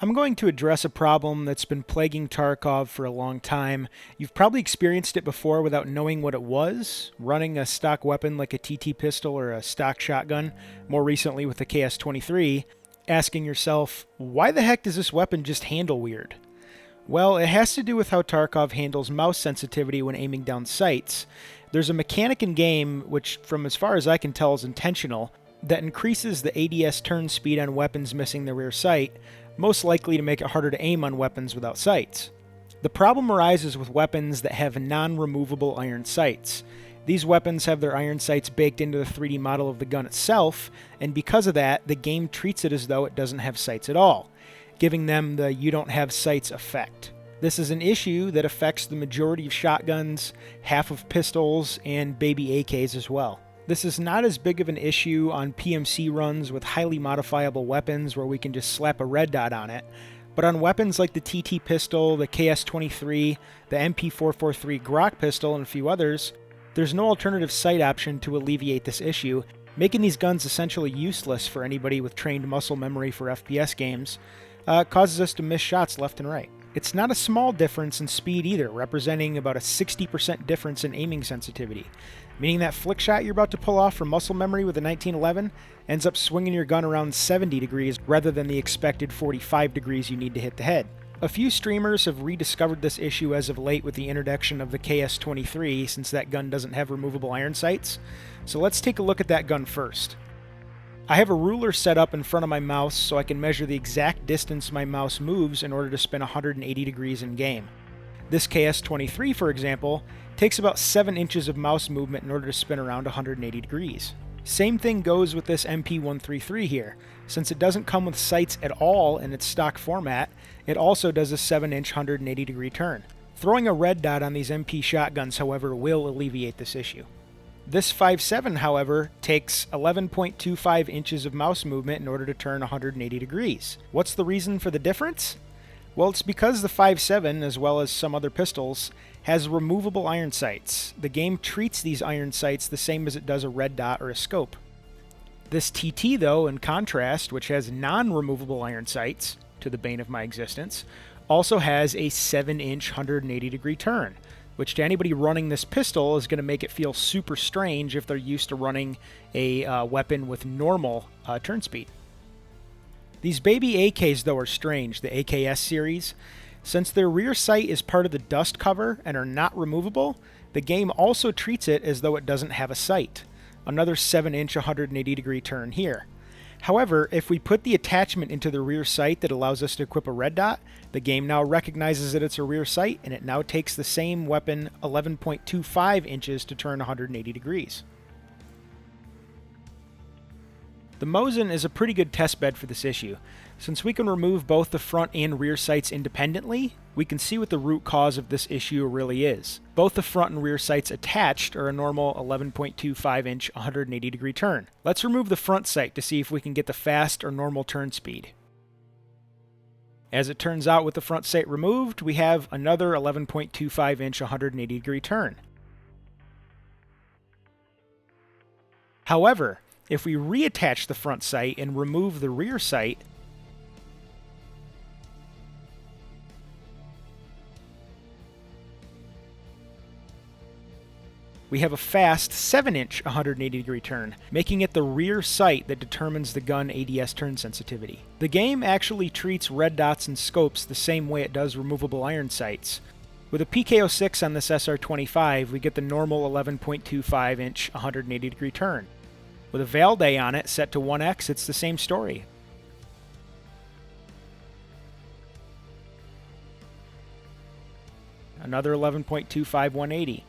I'm going to address a problem that's been plaguing Tarkov for a long time. You've probably experienced it before without knowing what it was, running a stock weapon like a TT pistol or a stock shotgun, more recently with the KS-23, asking yourself, why the heck does this weapon just handle weird? Well, it has to do with how Tarkov handles mouse sensitivity when aiming down sights. There's a mechanic in game, which from as far as I can tell is intentional, that increases the ADS turn speed on weapons missing the rear sight, most likely to make it harder to aim on weapons without sights. The problem arises with weapons that have non-removable iron sights. These weapons have their iron sights baked into the 3D model of the gun itself, and because of that, the game treats it as though it doesn't have sights at all, giving them the "you don't have sights" effect. This is an issue that affects the majority of shotguns, half of pistols, and baby AKs as well. This is not as big of an issue on PMC runs with highly modifiable weapons where we can just slap a red dot on it, but on weapons like the TT pistol, the KS-23, the MP443 Glock pistol, and a few others, there's no alternative sight option to alleviate this issue, making these guns essentially useless for anybody with trained muscle memory for FPS games. It causes us to miss shots left and right. It's not a small difference in speed either, representing about a 60% difference in aiming sensitivity, meaning that flick shot you're about to pull off from muscle memory with a 1911 ends up swinging your gun around 70 degrees rather than the expected 45 degrees you need to hit the head. A few streamers have rediscovered this issue as of late with the introduction of the KS-23, since that gun doesn't have removable iron sights. So let's take a look at that gun first. I have a ruler set up in front of my mouse so I can measure the exact distance my mouse moves in order to spin 180 degrees in game. This KS-23, for example, takes about 7 inches of mouse movement in order to spin around 180 degrees. Same thing goes with this MP133 here. Since it doesn't come with sights at all in its stock format, it also does a 7-inch 180 degree turn. Throwing a red dot on these MP shotguns, however, will alleviate this issue. This 5.7, however, takes 11.25 inches of mouse movement in order to turn 180 degrees. What's the reason for the difference? Well, it's because the 5.7, as well as some other pistols, has removable iron sights. The game treats these iron sights the same as it does a red dot or a scope. This TT, though, in contrast, which has non-removable iron sights, to the bane of my existence, also has a 7-inch 180 degree turn, which to anybody running this pistol is going to make it feel super strange if they're used to running a weapon with normal turn speed. These baby AKs, though, are strange, the AKS series. Since their rear sight is part of the dust cover and are not removable, the game also treats it as though it doesn't have a sight. Another 7-inch 180 degree turn here. However, if we put the attachment into the rear sight that allows us to equip a red dot, the game now recognizes that it's a rear sight, and it now takes the same weapon 11.25 inches to turn 180 degrees. The Mosin is a pretty good testbed for this issue. Since we can remove both the front and rear sights independently, we can see what the root cause of this issue really is. Both the front and rear sights attached are a normal 11.25 inch 180 degree turn. Let's remove the front sight to see if we can get the fast or normal turn speed. As it turns out, with the front sight removed, we have another 11.25 inch 180 degree turn. However, if we reattach the front sight and remove the rear sight, we have a fast 7-inch 180 degree turn, making it the rear sight that determines the gun ADS turn sensitivity. The game actually treats red dots and scopes the same way it does removable iron sights. With a PKO6 on this SR25, we get the normal 11.25 inch 180 degree turn. With a Valday on it set to 1x, it's the same story. Another 11.25 180.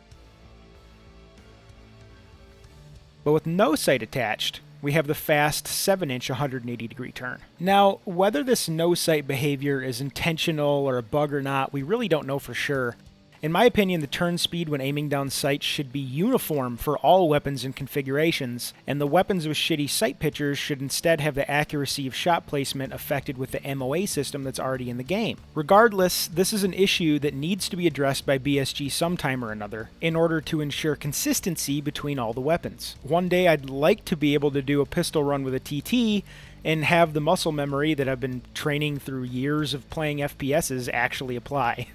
But with no sight attached, we have the fast 7-inch 180 degree turn. Now, whether this no sight behavior is intentional or a bug or not, we really don't know for sure. In my opinion, the turn speed when aiming down sights should be uniform for all weapons and configurations, and the weapons with shitty sight pictures should instead have the accuracy of shot placement affected with the MOA system that's already in the game. Regardless, this is an issue that needs to be addressed by BSG sometime or another in order to ensure consistency between all the weapons. One day I'd like to be able to do a pistol run with a TT and have the muscle memory that I've been training through years of playing FPSs actually apply.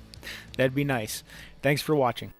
That'd be nice. Thanks for watching.